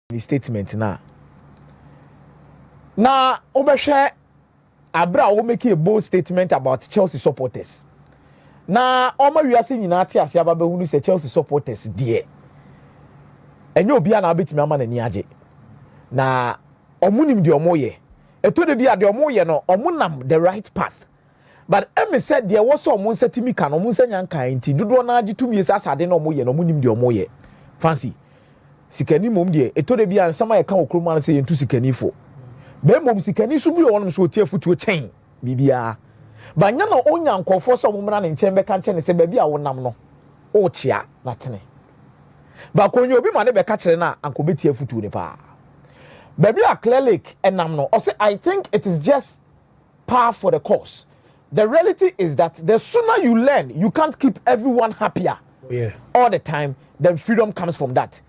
the statement na obehwe abra wo make a bold statement about Chelsea supporters na oma wiase nyina ate ase ababehunu se Chelsea supporters de enye obi a na abetimi ama nani age na omunim de omoye eto de bia de omoye no omunam the right path but emi said there was some setimi kan omunsa nyankan nti dodo na age tumi asade na omoye no omunim de omoye fancy sikani mom de eto de bia nsama ye kan okroma na se yentu sikani fo be mom sikani so bi wonum so tie futuo chen bibia banya na onya nkofo so mumra ne nchen be kan chen se ba bia wonam no o chia na tene ba konyo obi ma ne be ka kire na ankobetie futuo ne pa baby a clear lake enam no o say I think it is just par for the course. The reality is that the sooner you learn you can't keep everyone happier all the time, then freedom comes from that.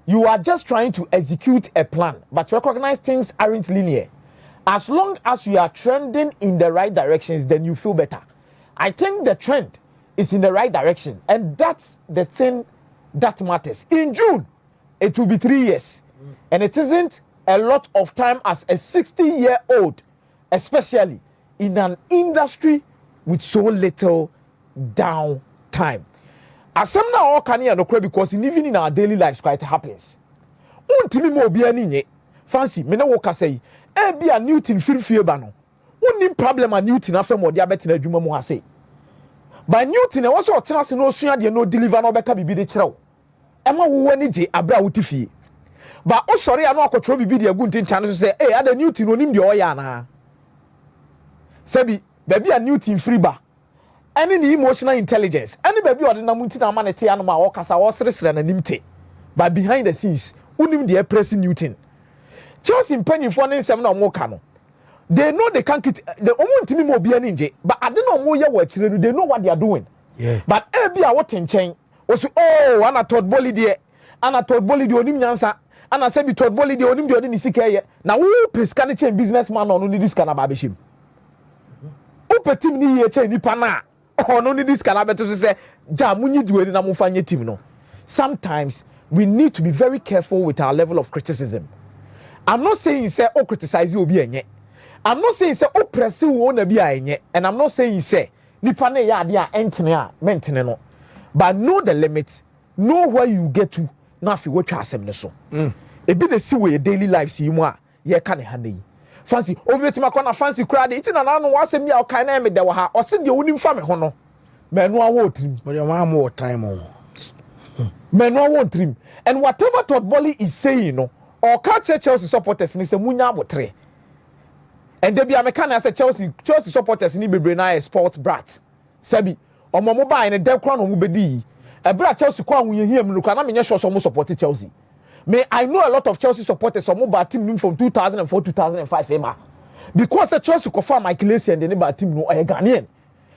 You are just trying to execute a plan, but recognize things aren't linear. As long as you are trending in the right directions, then you feel better. I think the trend is in the right direction, and that's the thing that matters. In June, it will be 3 years, and it isn't a lot of time as a 60-year-old, especially in an industry with so little downtime. As some now all can hear no credit because even in our daily lives quite happens. Untimi mo obi ani nye. Fancy me na wo ka say e bia Newton firifie ba no. Unnim problem a Newton afem odi abeti na adwuma mu ha say. But Newton e wo so otena se no osua de no deliver no beka bibi de kirew. Ema wo wani je abra wotifie. But o sori ya no akotro bibi de agu ntincha no so say eh ada Newton onim de oya na. Sebi baby a Newton free ba. Any emotional intelligence any baby or the namunti na manete anoma o kasa o seresere na nimte but behind the scenes unim the pressing Newton Chelsea penny for nsem na omo ka no they know they can't get the omuntimi mo bia ni nje but ade na omo ye wa chire no they know what they are doing but e bia what nchen o so oh ana Todd Boely de onim nyansa ana sebi Todd Boely de onim de odi ni sika ye na wo peska ne chen businessman no ni diska na ba behim o petim ni ye chen nipa na no need this can to say jamunyi duweni na mufanye team no. Sometimes we need to be very careful with our level of criticism. I'm not saying say oh criticize you obi enye. I'm not saying say oh press you na bi enye, and I'm not saying say nipa na ya ade a entene a mentene no. But know the limit, know where you get to na fi wo twa asem ne so. Ebi na si we daily lives yi mu a ye ka ne ha na yi. Fancy obetima kona fancy crowd iti na no wasem ya okan na me de wo ha o se de onim fa me ho no menu awo trim mo de ma more time o menu awo trim and whatever Todd Boely is saying no or catch Chelsea supporters ni se munya abotre and they be american as Chelsea supporters ni bebre na sport brat sabi omo mo ba ne de kro no mo bedi e bra Chelsea kwa anwuye hiam no kwa na menye so mo support Chelsea. I know a lot of Chelsea supporters from mobile team from 2004 2005 Emma because the Chelsea confirm my Kelly and the neighbor team no Ghanaian.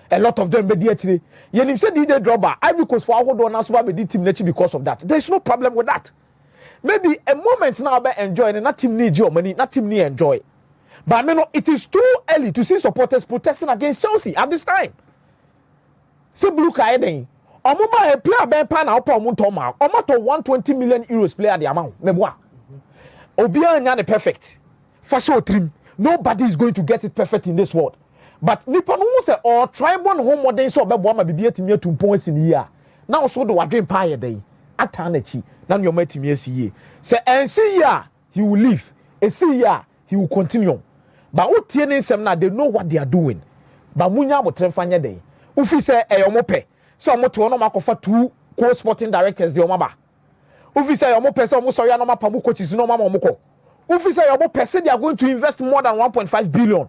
A lot of them be there today. You said DJ Dropper Ivory Coast for hold on as well be team nature because of that. There's no problem with that. Maybe a moment now be enjoying and not team need your money, not team need enjoy. But I mean, it is too early to see supporters protesting against Chelsea at this time. Say blue card omo ba player ben pa na opa omo to ma omo to 120 million euros player the amount meboa obi anya ne perfect fashion trim nobody is going to get it perfect in this world but nipa no say or tribal home modern so obebo ma bibia timi atumpon asini ya na so do wadwen pa ye den ata na chi na no ma timi asiye say ensi ya he will leave esi ya he will continue but otie ne nsem na they know what they are doing but munya abotre fanya den ufi say eyomo pe so omo to no makofa two co-sporting directors de omaba ufi say omo person omo sorry no mapa mu coaches no mama omoko ufi say omo person they are going to invest more than 1.5 billion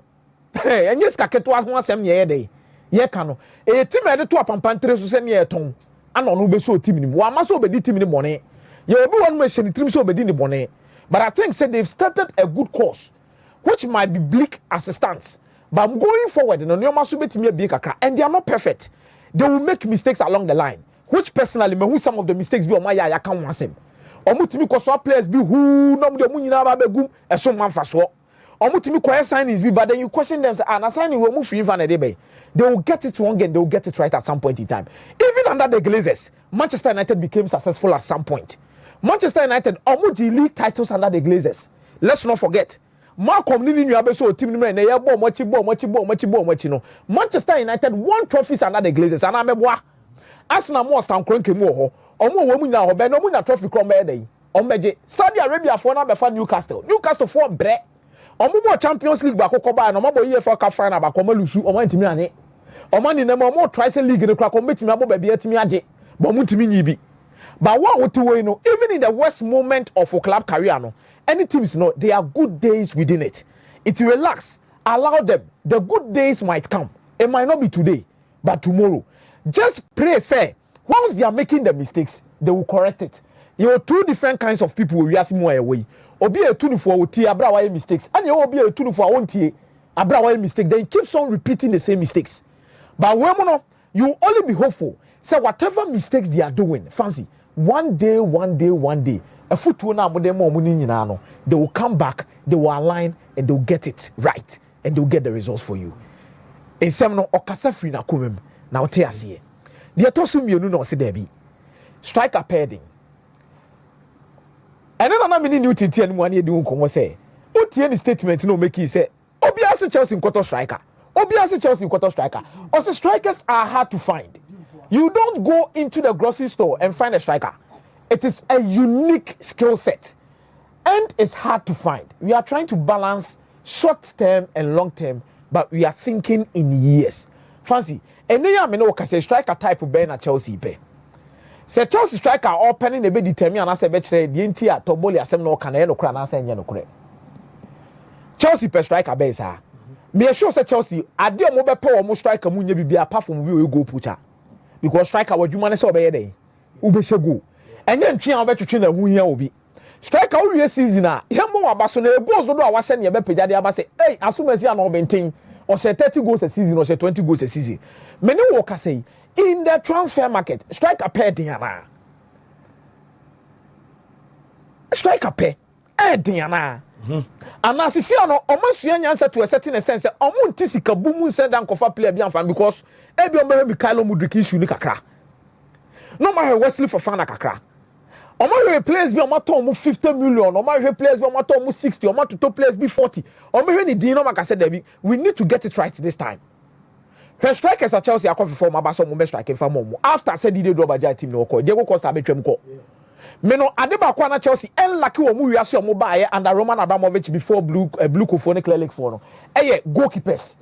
enye ska keto ho asem ye dey ye ka no e team e de to apampantre so se ne ye ton ana no be so team ni wa ma so be di team ni bone ye obi won ma hye ni team so be di ni bone but I think say they've started a good course which might be bleak as it stands but I'm going forward no nyoma so betimi abi kakra and they are not perfect. They will make mistakes along the line, which personally, me who some of the mistakes be on my ya can want them. Omutimi koso players be who no de munyina ba begum e so man faso. Omutimi koye signings be but then you question them say na signing we move free van e dey be. They will get it wrong and they will get it right at some point in time. Even under the Glazers, Manchester United became successful at some point. Manchester United omuji league titles under the Glazers. Let's not forget. Malcolm Nini Nyabeso team number na yebo mochi no. Manchester United won trophies under the Glazers and ameboa. Arsenal mo stand kronke mu ho. Omo wo mu nya ho be no mu nya trophy krom be dey. Ombeje Saudi Arabia for na be fa Newcastle. Newcastle for bre. Omo bo Champions League ba kokoba na omo bo UEFA Cup final ba ko malusu omo ntimi ane. Omo ni na omo Trice League ne kra ko metimi abo ba bia timi age. But mu ntimi nyi bi. But what would you know, even in the worst moment of a club career, no, any teams know there are good days within it. It relax, allow them. The good days might come. It might not be today, but tomorrow. Just pray, say, once they are making the mistakes, they will correct it. You are two different kinds of people will ask more away. Obi a tunu for oti abrawa mistakes, and you obi a tunu for onti abrawa mistake. Then keeps on repeating the same mistakes. But when you only be hopeful. Say whatever mistakes they are doing, fancy. One day, a football now they will come back, they will align, and they will get it right, and they will get the results for you. In some no okasa free na kumem na ote asiye. The atosu mienu no se debi. Striker pairing. And then another new titi and one year doing come say. Uti any statement no make you say. Obiase Chelsea quarter striker. Obiase Chelsea quarter striker. Also strikers are hard to find. You don't go into the grocery store and find a striker. It is a unique skill set. And it's hard to find. We are trying to balance short term and long term, but we are thinking in years. Fancy. And then I know say striker type of Ben at Chelsea pay. Say Chelsea striker all penning the be determine and I say betray the entire to Boely asem no can no kra na say no kra. Chelsea per striker base ha. Me sure say Chelsea ade o mo be pe o mo striker mu nya bibia apart from we go pucha. Because striker wadwuma ne say obeye dey ube shego enye ntwe an obetwetwe na hu hia obi striker wo wie season a hembo wabaso na goals do a wahye ne be pejade aba say hey asumasi an obenten o say 30 goals a season or say 20 goals a season many wo ka say in the transfer market striker pair din ana striker pair din ana and as see no omasua nyansa to a certain extent say omo ntisika bumu say dan kofa player bi anfa because ebi omo be Kylo Mudrik issue ni kakra no matter Wesley Fofana kakra omo players bi omo to omo 50 million omo players bi omo to omo 60 omo to players bi 40 omo ni din no maka say David we need to get it right this time. Her strikers at Chelsea are coming from Abaso Mumbe striking for Momo after said he did Robaja team no call Diego Costa be twem ko Meno Adeba Kwana Chelsea and lucky o mu wiase o mo bae under Roman Abramovich before blue Kofone clear lake for no. Goalkeepers,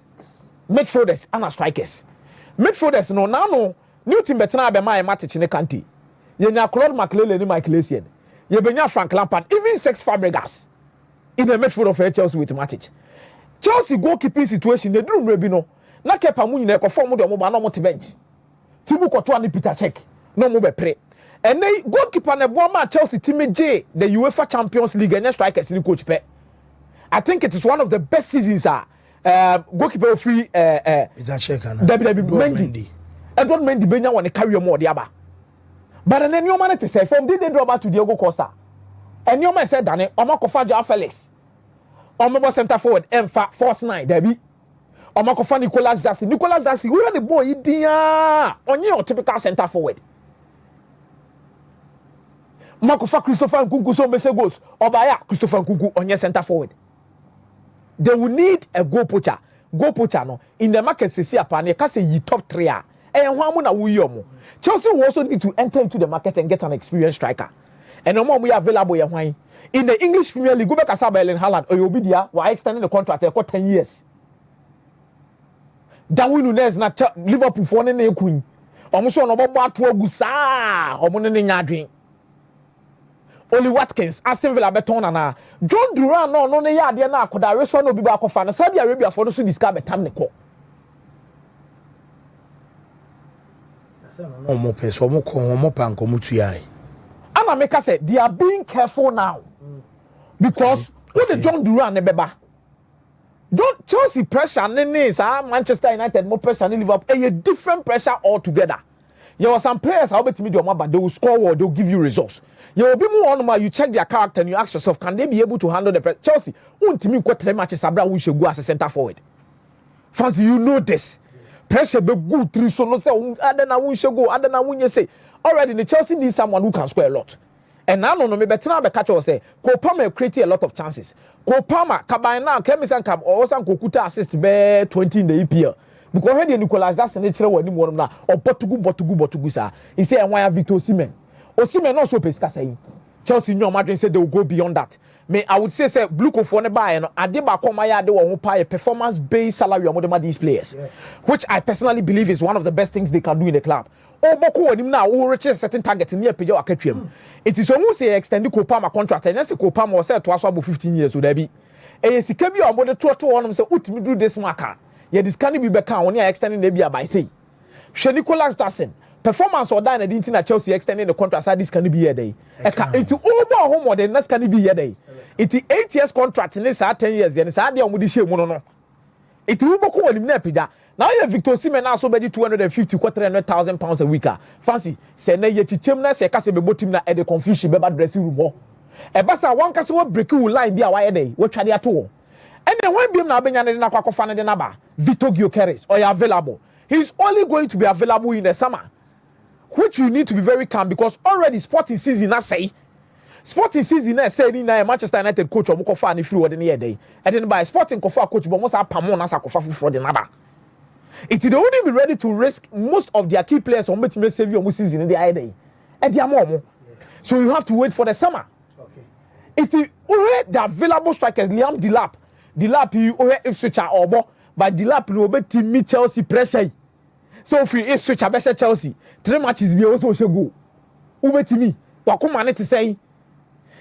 midfielders and strikers. Midfielders no now no new team betena be my Matic ne Kanti. Ye nya Claude McLean ni Michael Essien. Ye benya Frank Lampard, even Sex Fabregas in the midfield of Chelsea with Matic. Chelsea goalkeeping situation they do maybe no. Na Kepa mu nyina ekofo mu de mo ba na mo te bench. Tibu koto ani Peter Cech. No mo be pre. And they goalkeeper na boa Chelsea team J the UEFA Champions League and strikers ni coach pe. I think it is one of the best seasons goalkeeper free Peter Cech and Mendy. Edward Mendy benya won carry more de aba. But then your man to say from did they draw back to Diego Costa. And your man said Dane Omakofa Joao Felix. Omo center forward Emfa force 9 Debbie. Omakofa Nicolas Jackson. Nicolas Jackson, we are the boy idea on your typical center forward. Makofa Christopher Nkunku so mese goals. Obaya Christopher Nkunku on your center forward. They will need a goal poacher. Goal poacher no in the market se apane ka say yi top 3 a. Hwamu na wo yomo. Chelsea will also need to enter into the market and get an experienced striker. And no more we available ye hwan. In the English Premier League, go back as Erling Haaland or you be there, we extending the contract for 10 years. Darwin Nunez na Liverpool for ne ekun. Omo so no bobo ato agusa, omo ne nyadwen. Oli Watkins, Aston Villa beton na. John Duran no ne ya de na akoda reso no bi ba akofa no Saudi Arabia for no so discard betam ne ko. Omo peso omo ko omo panko mutuai. Ana make say they are being careful now. Because what the John Duran ne beba. Don't Chelsea pressure Manchester United more pressure than Liverpool. A different pressure altogether. There were some players how better but they will score or they will give you results. You will be more on you check their character and you ask yourself, can they be able to handle the pressure? Chelsea, me quite 3 matches abra we should go as a center forward. Fancy you know this. Pressure be good 3 so no say other na we should go, other na we say. Already the Chelsea needs someone who can score a lot. and now no me better be catch us say Cole Palmer create a lot of chances. Cole Palmer kaban now Kemisan Kab or San Kokuta assist be 20 in the EPL. Because already Nicolas Jackson they tell when him na or Botugu sir. He say and why Victor Osimhen. Osimhen also pesca say Chelsea New Madrid said they will go beyond that. Me I would say blue co for ne buy no Adeba Komaya they won pay performance based salary on these players. Yeah. Which I personally believe is one of the best things they can do in the club. Oboko him now who reach a certain target near Pejo Akatwem. It is almost say extend the Kopama contract and yes Kopama was said to us about 15 years would there be. Eh sika bi omo de to one say utimi do this marker. Yeah, this can be back when you are extending the by say. She Nicolas Jackson performance or done anything at Chelsea extending the contract side this can be a day. It's over home or the next can be a day. It's 8 years contract in this 10 years. Then it's hard on the shame no. It will go on him nepida. Now you have Victor Osimhen now so be 250 400,000 pounds a week. Fancy say na ye chichemna say kase be botim na e the confusion be bad dressing room. E basa one kase wo break you line bi a wa ye dey. Wo twade ato. And then when BM na benya na kwakofa na de naba Vito Gyökeres or available. He's only going to be available in the summer, which you need to be very calm because already sporting season na say na Manchester United coach omukofa na free word na day and then by sporting kofa coach but most apamo na sakofa for the naba. It they only be ready to risk most of their key players on betime save your season in the eye day. And they are so you have to wait for the summer. Okay. It is already the available strikers Liam Delap you if switcher or but Delap no be team Chelsea pressure. So if you switcher better Chelsea 3 matches be also go. Ube timi wakoma net say.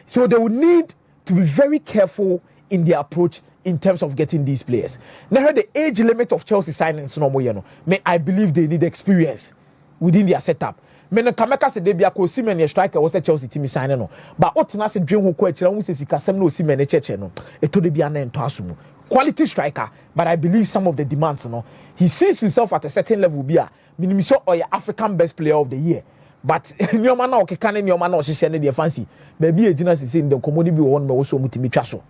So they will need to be very careful in their approach in terms of getting these players. Now the age limit of Chelsea signings no more, you know. I believe they need experience within their setup. Me no Kameka se debia ko Osimhen striker was a Chelsea team signing no. But what na se dream ho ko akira mu se sikasem no Osimhen cheche no. Eto debia na ento asumu. Quality striker, but I believe some of the demands no. He sees himself at a certain level bia. Minimum so or African best player of the year. But nyoma na okeka ne nyoma na ohihye ne de fancy. Baby ejina sisi in the commodity bi won me wo so mutimi twa so.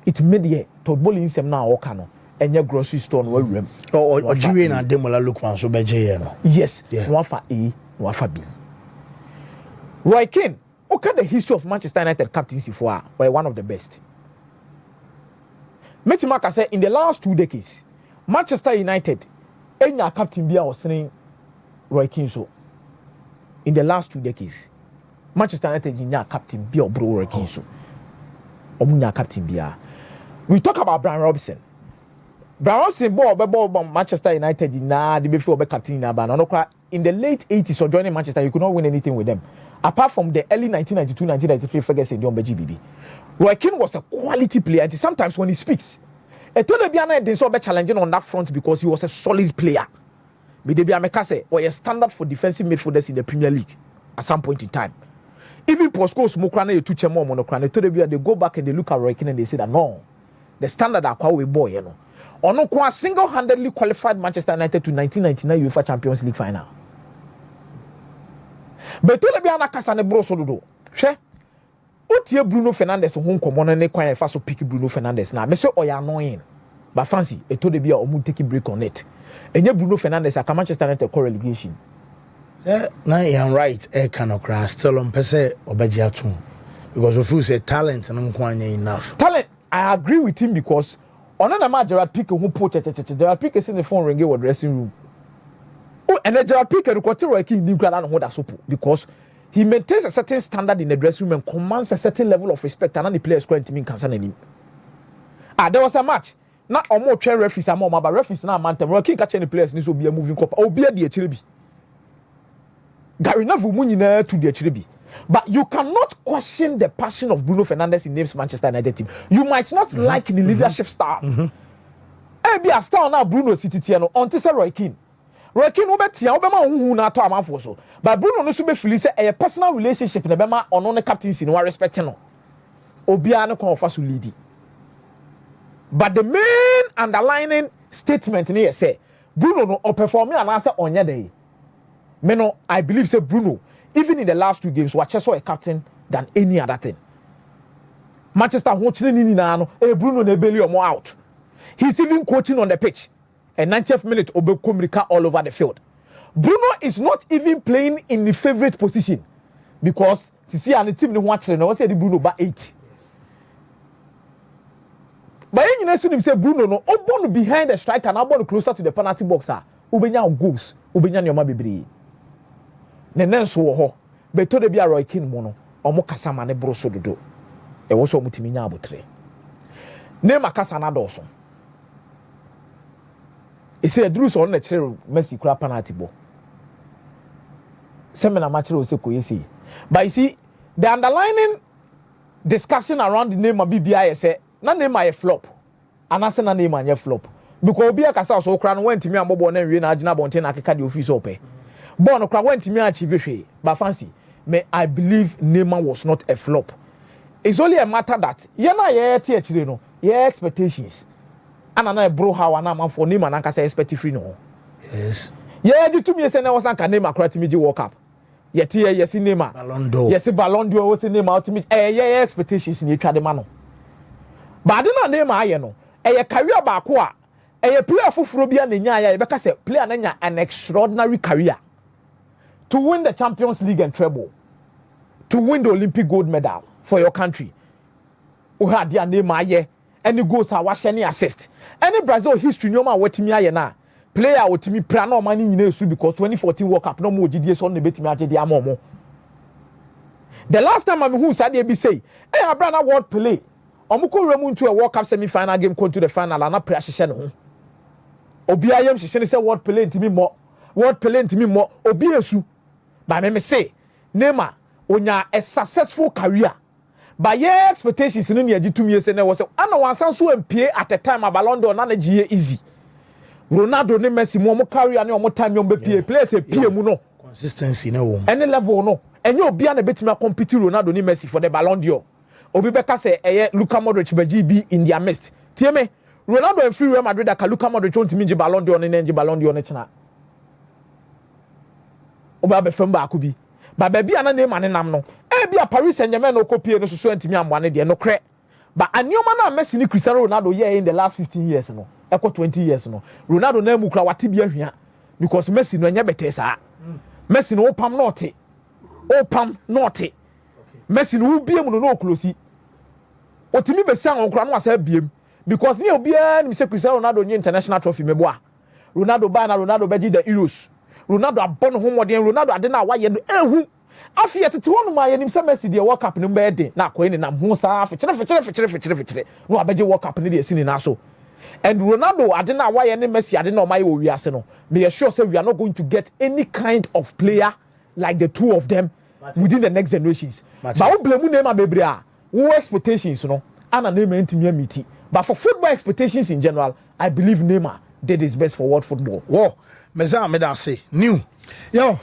It made ye Todd Boely insem na oka no. Enye grocery store no awuram. Or jiwe na demola look man so beje ye no. Yes, one for A, one for B. Roy Keane, look at the history of Manchester United captaincy for one of the best. Metimaka said in the last 2 decades, Manchester United, enya captain bia was saying Roy Keane so. In the last 2 decades, Manchester United enya captain bia bro Roy Keane so. Omunya captain bia. We talk about Brian Robson. Brian Robson ball Manchester United na the before be captain na ba no in the late 80s or joining Manchester you could not win anything with them apart from the early 1992-1993 Ferguson John BGBB. Roy Keane was a quality player and sometimes when he speaks Etodebia didn't so be challenging on that front because he was a solid player. Bidebia Meka say or a standard for defensive midfielders in the Premier League at some point in time. Even Posco Smokrana you tuche more monokrana Etodebia they go back and they look at Roy Keane and they say that no the standard akwa we boy you know. Onokwa single-handedly qualified Manchester United to 1999 UEFA Champions League final. But tell me anakasa ne bro so dodo. Hwe. Otie Bruno Fernandes ho nkomo ne kwan fa so pick Bruno Fernandes na me say oya annoying. But fancy eto de bia omu take break on it. Enye Bruno Fernandes aka Manchester United core relegation. Say na you right e can okra still on pese obeji atum. Because we feel say talent no nkwanya enough. Talent I agree with him because Onana ma Gerard Piqué who put Gerard Piqué in the phone ring in dressing room. Oh, and then Gerard Piqué requested Roy Keane new grand and hold that soap because he maintains a certain standard in the dressing room and commands a certain level of respect and the players going to mean concerning him. There was a match. Not or more chair referees and more, but referees now man Roy Keane catching the players needs to be a moving cup. Oh, be a dear Chiribi. Gary Neville Munina to the Chiribi. But you cannot question the passion of Bruno Fernandes in names Manchester United team. You might not like the leadership style. Be a star now Bruno City Tiano until say Roy Keane. Roy Keane obetia obema hu na to amanfo so. But Bruno no so be feel say a personal relationship na bema ono ne captaincy no respect no. Obia no kon fa so lead. But the main underlining statement ni say Bruno no perform and answer onye dey. Me no I believe say Bruno even in the last 2 games, watch a captain than any other thing. Manchester watching no, Bruno Nebeli or more out. He's even coaching on the pitch. And 90th minute, Obekomrika all over the field. Bruno is not even playing in the favorite position. because sisi and the team no watch no say the Bruno ba 8 but you know so say Bruno no obo behind the striker na obo closer to the penalty box ubenya goals ubenya nyoma bebre ne nenso wo ho beto de bia Roy Keane mo no omo kasa ma ne bro so dodo e wo so omutimi nya abotre Neymar kasa na doso e say Drew so on na kire Messi kura penalty ball seminar match o se ko yesi but you see the underlying discussion around the Neymar BBI say na Neymar ye flop anase na Neymar ye flop because obi akasa so kura no wantimi ambobo na wie na agina bonten na akeka de office ope born kura wantimi achieve hwe but fancy me I believe Neymar was not a flop. It's only a matter that ye na ye tie chire no ye expectations ana na bro how ana man for Neymar na kasa expect free no. Yes. Ye di to me say na wasan ka Neymar kura timi ji World Cup. Ye tie ye si Neymar. Ballon d'Or. Yes Ballon d'Or was Neymar ultimate ye expectations ni twa de ma no. But na Neymar aye no ye career ba ko a ye player foforo bia na nya ya ye beka say player na nya an extraordinary career to win the Champions League and treble, to win the Olympic gold medal for your country. O had their name aye, any goals are wash any assist. Any Brazil history no man wetimi aye na. Player wetimi pra no man nyina su because 2014 World Cup no mo GDS so na betimi age dia momo. The last time I'm who said they be say, "Hey, Abrana World play. Omuko remu into a World Cup semi-final game come to the final and na pre ahye no. Obi ayem hye say World play ntimi mo. World play ntimi mo. Obi esu. But me say Neymar onya a successful career. But yeah, expectations in the 2 years and was ana wansan so empie at the time a Ballon d'Or na gie easy. Ronaldo ne Messi mo career ne omo time be pie players e pie mu no consistency na wo. Any level no. Enye obi na betimi compete Ronaldo ne Messi for the Ballon d'Or. Obi beka say Luka Modric be in their midst. Tie me Ronaldo and free Real Madrid aka Luka Modric won timi Ballon d'Or ne nje Ballon d'Or ne chena. Oba be fam ba akubi ba ba bia na Neymar ne nam no e bia Paris Saint-Germain no kopie no so antimi amwane de no kre ba anioma na Messi ni Cristiano Ronaldo yeah in the last 15 years no eko 20 years no Ronaldo na mu kra wate bia hwia because Messi no anya bete saa Messi no opam not Messi no bia mu no close otimi be san on kra no asa biem because ne obia ni se Cristiano Ronaldo ni international trophy meboa Ronaldo ba na Ronaldo beji the Euros Ronaldo abon ho modern Ronaldo ade na waye no ehu afie tete wonu ma yenim se Messi de World Cup no be de na akoye ne nam ho saa fechire no abeje World Cup ne de asini na so and Ronaldo ade na waye ne Messi ade na o maye o wiase no me sure say we are not going to get any kind of player like the two of them within the next generations but we blame Neymar bebre a wo expectations no ana Neymar ntimi amiti but for football expectations in general I believe Neymar did his best for world football. Whoa, meza me da say new. Yo,